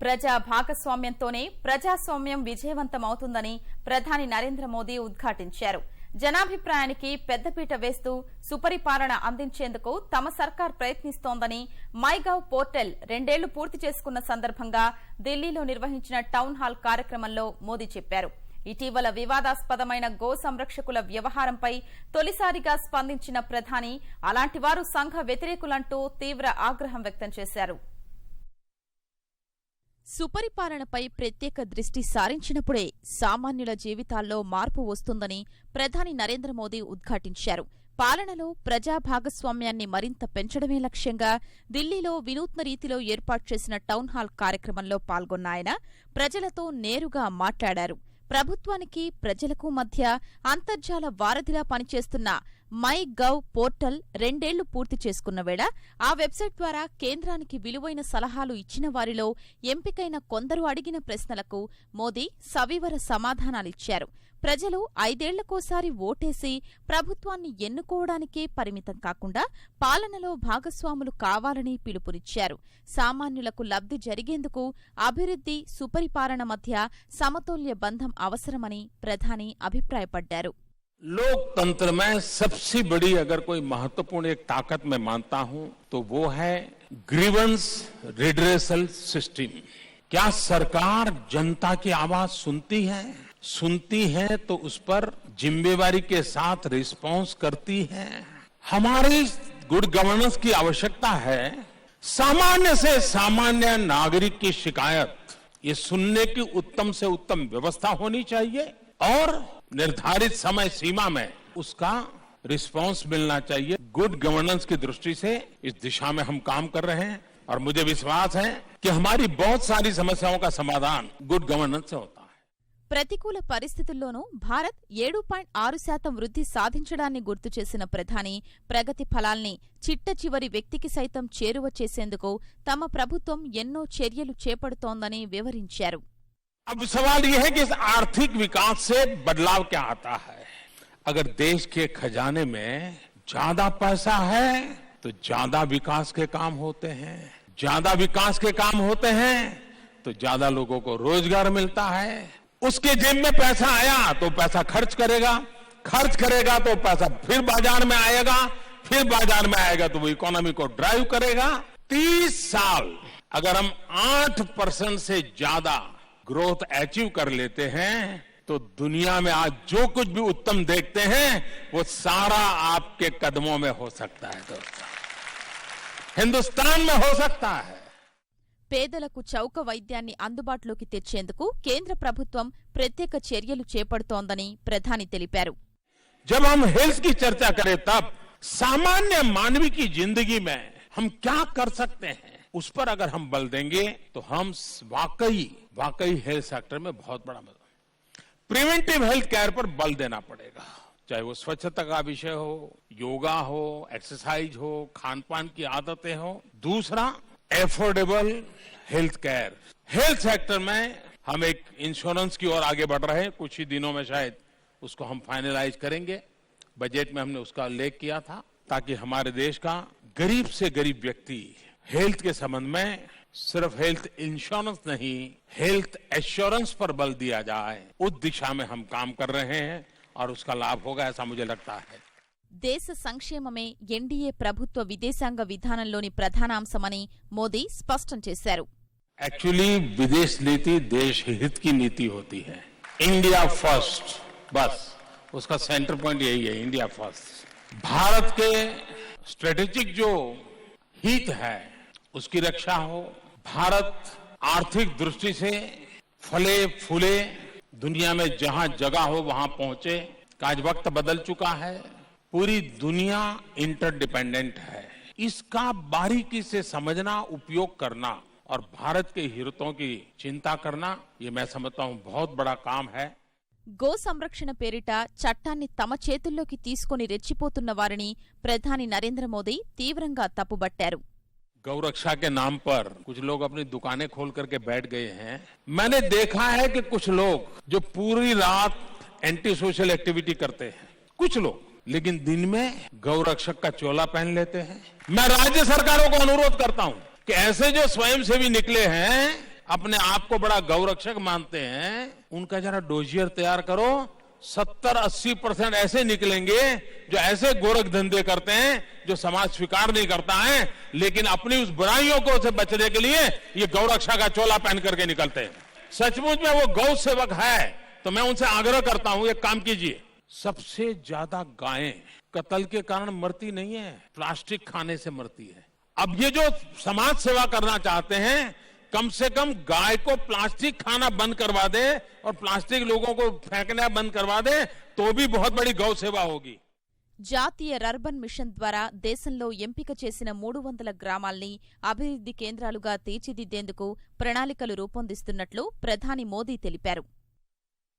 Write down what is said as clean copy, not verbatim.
ప్రజా భాగస్వామ్యంతోనే ప్రజాస్వామ్యం విజయవంతమవుతుందని ప్రధాని నరేంద్ర మోదీ ఉద్ఘాటించారు. జనాభిప్రాయానికి పెద్దపీట వేస్తూ సుపరిపాలన అందించేందుకు తమ సర్కార్ ప్రయత్నిస్తోందని మైగవ్ పోర్టల్ 2 ఏళ్లు పూర్తి చేసుకున్న సందర్భంగా ఢిల్లీలో నిర్వహించిన టౌన్ హాల్ కార్యక్రమంలో మోదీ చెప్పారు. ఇటీవల వివాదాస్పదమైన గో సంరక్షకుల వ్యవహారంపై తొలిసారిగా స్పందించిన ప్రధాని అలాంటి వారు సంఘ వ్యతిరేకులంటూ తీవ్ర ఆగ్రహం వ్యక్తం చేశారు. సుపరిపాలనపై ప్రత్యేక దృష్టి సారించినప్పుడే సామాన్యుల జీవితాల్లో మార్పు వస్తుందని ప్రధాని నరేంద్ర మోదీ ఉద్ఘాటించారు. పాలనలో ప్రజా భాగస్వామ్యాన్ని మరింత పెంచడమే లక్ష్యంగా ఢిల్లీలో వినూత్న రీతిలో ఏర్పాటు చేసిన టౌన్ హాల్ కార్యక్రమంలో పాల్గొన్న ఆయన ప్రజలతో నేరుగా మాట్లాడారు. ప్రభుత్వానికి ప్రజలకు మధ్య అంతర్జాల వారధిలా పనిచేస్తున్న మై గవ్ పోర్టల్ 2 ఏళ్లు పూర్తి చేసుకున్న వేళ ఆ వెబ్సైట్ ద్వారా కేంద్రానికి విలువైన సలహాలు ఇచ్చిన వారిలో ఎంపికైన కొందరు అడిగిన ప్రశ్నలకు మోదీ సవివర సమాధానాలిచ్చారు. ప్రజలు 5 ఏళ్లకోసారి ఓటేసి ప్రభుత్వాన్ని ఎన్నుకోవడానికే పరిమితం కాకుండా పాలనలో భాగస్వాములు కావాలని పిలుపునిచ్చారు. సామాన్యులకు లబ్ధి జరిగేందుకు అభివృద్ధి, సుపరిపాలన మధ్య సమతౌల్య బంధం అవసరమని ప్రధాని అభిప్రాయపడ్డారు. लोकतंत्र में सबसे बड़ी अगर कोई महत्वपूर्ण एक ताकत मैं मानता हूं तो वो है ग्रीवेंस रिड्रेसल सिस्टम। क्या सरकार जनता की आवाज सुनती है तो उस पर जिम्मेवारी के साथ रिस्पांस करती है। हमारी गुड गवर्नेंस की आवश्यकता है। सामान्य से सामान्य नागरिक की शिकायत ये सुनने की उत्तम से उत्तम व्यवस्था होनी चाहिए और निर्धारित समय सीमा में उसका रिस्पांस मिलना चाहिए। गुड गवर्नेंस की दृष्टि से इस दिशा में हम काम कर रहे हैं और मुझे विश्वास है कि हमारी बहुत सारी समस्याओं का समाधान गुड गवर्नेंस से होता है। ప్రతికూల పరిస్థితుల్లోనూ భారత్ 7.6% వృద్ధి సాధించడాన్ని గుర్తు చేసిన ప్రధాని ప్రగతి ఫలాల్ని చిట్ట చివరి వ్యక్తికి సైతం చేరువ చేసేందుకు తమ ప్రభుత్వం ఎన్నో చర్యలు చేపడుతోందని వివరించారు. अब सवाल यह है कि इस आर्थिक विकास से बदलाव क्या आता है। अगर देश के खजाने में ज्यादा पैसा है तो ज्यादा विकास के काम होते हैं, ज्यादा विकास के काम होते हैं तो ज्यादा लोगों को रोजगार मिलता है। उसके जेब में पैसा आया तो पैसा खर्च करेगा तो पैसा फिर बाजार में आएगा, फिर बाजार में आएगा तो वो इकोनॉमी को ड्राइव करेगा। 30 साल अगर हम 8% से ज्यादा ग्रोथ अचीव कर लेते हैं तो दुनिया में आज जो कुछ भी उत्तम देखते हैं वो सारा आपके कदमों में हो सकता है दोस्तों, हिंदुस्तान में हो सकता है। పేదలకు చౌక వైద్యాన్ని అందుబాటులోకి తెచ్చేందుకు కేంద్ర ప్రభుత్వం ప్రత్యేక చర్యలు చేపడుతోందని ప్రధాని తెలిపారు. जब हम हेल्थ की चर्चा करें तब सामान्य मानवी की जिंदगी में हम क्या कर सकते हैं उस पर अगर हम बल देंगे तो हम वाकई हेल्थ सेक्टर में बहुत बड़ा मदद। प्रिवेंटिव हेल्थ केयर पर बल देना पड़ेगा, चाहे वो स्वच्छता का विषय हो, योगा हो, एक्सरसाइज हो, खान पान की आदतें हो। दूसरा affordable health care. Health sector में हम एक इंश्योरेंस की ओर आगे बढ़ रहे हैं, कुछ ही दिनों में शायद उसको हम फाइनलाइज करेंगे। बजट में हमने उसका उल्लेख किया था ताकि हमारे देश का गरीब से गरीब व्यक्ति हेल्थ के संबंध में सिर्फ हेल्थ इंश्योरेंस नहीं, हेल्थ एश्योरेंस पर बल दिया जाए। उस दिशा में हम काम कर रहे हैं और उसका लाभ होगा ऐसा मुझे लगता है। దేశ సంక్షేమమే ఎన్డీఏ ప్రభుత్వ విదేశాంగ విధానంలోని ప్రధానాంశమని మోదీ స్పష్టం చేశారు. एक्चुअली विदेश नीति देश हित की नीति होती है। इंडिया फर्स्ट, बस उसका सेंटर पॉइंट यही है, इंडिया फर्स्ट। भारत के स्ट्रेटेजिक जो हित है उसकी रक्षा हो, भारत आर्थिक दृष्टि से फले फूले, दुनिया में जहां जगह हो वहां पहुंचे। आज वक्त बदल चुका है, पूरी दुनिया इंटरडिपेंडेंट है। इसका बारीकी से समझना, उपयोग करना और भारत के हितों की चिंता करना, ये मैं समझता हूं बहुत बड़ा काम है। గో సంరక్షణ పేరిట చట్టాన్ని తమ చేతుల్లోకి తీసుకుని రెచ్చిపోతున్న వారిని ప్రధాని నరేంద్ర మోదీ తీవ్రంగా తప్పుబట్టారు. गौरक्षा के नाम पर कुछ लोग अपनी दुकानें खोल करके बैठ गए हैं। मैंने देखा है कि कुछ लोग जो पूरी रात एंटी सोशल एक्टिविटी करते हैं, कुछ लोग, लेकिन दिन में गौरक्षक का चोला पहन लेते हैं। मैं राज्य सरकारों को अनुरोध करता हूं कि ऐसे जो स्वयंसेवी निकले हैं अपने आप को बड़ा गौरक्षक मानते हैं, उनका जरा डोजियर तैयार करो। 70-80% ऐसे निकलेंगे जो ऐसे गोरख धंधे करते हैं जो समाज स्वीकार नहीं करता है, लेकिन अपनी उस बुराइयों को से बचने के लिए ये गौरक्षा का चोला पहन करके निकलते हैं। सचमुच में वो गौ सेवक है तो मैं उनसे आग्रह करता हूं, एक काम कीजिए। सबसे ज्यादा गायें कत्ल के कारण मरती नहीं है, प्लास्टिक खाने से मरती है। अब ये जो समाज सेवा करना चाहते हैं, कम से कम गाय को प्लास्टिक खाना बंद करवा दे और प्लास्टिक लोगों को फेंकना बंद करवा दे, तो भी बहुत बड़ी गौ सेवा होगी। జాతీయ రర్బన్ మిషన్ ద్వారా దేశంలో ఎంపిక చేసిన 300 గ్రామాల్ని అభివృద్ధి కేంద్రాలుగా తీర్చిదిద్దేందుకు ప్రణాళికలు రూపొందిస్తున్నట్లు ప్రధాని మోదీ తెలిపారు.